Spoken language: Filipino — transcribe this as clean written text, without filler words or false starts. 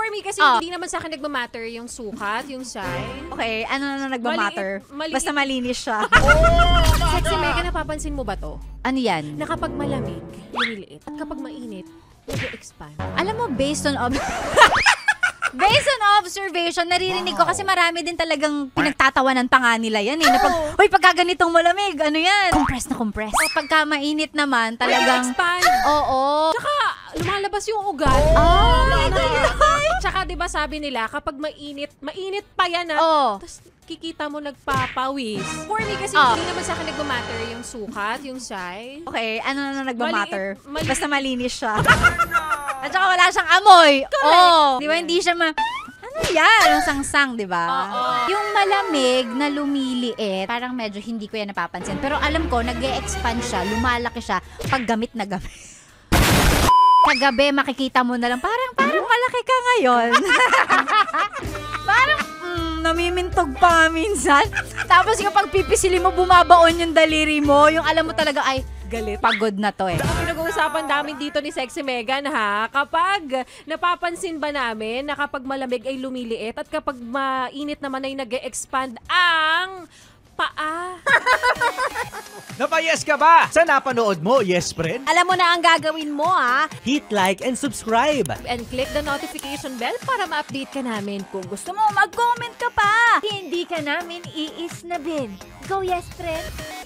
me kasi hindi naman sa akin nagmamatter yung sukat, yung size. Okay, ano na nagmamatter? Basta malinis siya. Sexy Mega, napapansin mo ba to? Ano yan? Na kapag malamig, lumiliit. At kapag mainit, nag-expand. Alam mo, based on observation, naririnig ko kasi marami din talagang pinagtatawanan pa nga nila yan eh. Na pagka ganitong malamig, ano yan? Compress na compress. O pagka mainit naman, talagang... Expand. Oo. Tsaka, lumalabas yung ugat. Oh my God! Tsaka, di ba sabi nila, kapag mainit pa yan tapos kikita mo nagpapawis. For me kasi, hindi naman sa akin nagmamatter yung sukat, yung size. Okay, ano na nagmamatter? Maliit. Basta malinis siya. At saka wala siyang amoy. Di ba, hindi siya ano yan? Yung sangsang, di ba? Yung malamig na lumiliit, parang medyo hindi ko yan napapansin. Pero alam ko, nag-e-expand siya, lumalaki siya, pag gamit na gamit. Kagabi, makikita mo na lang, parang malaki ka ngayon. Parang, namimintog pa nga minsan. Tapos yung pagpipisili mo, bumabaon yung daliri mo. Yung alam mo talaga, ay, galit. Pagod na to eh. Pinag-uusapan namin dito ni Sexy Megan kapag napapansin ba namin na kapag malamig ay lumiliit at kapag mainit naman ay nag-e-expand ang paa. Napayes ka ba sa napanood mo, yes friend? Alam mo na ang gagawin mo Hit like and subscribe. And click the notification bell para ma-update ka namin. Kung gusto mo, mag-comment ka pa. Hindi ka namin iisnabin. Go yes, friend!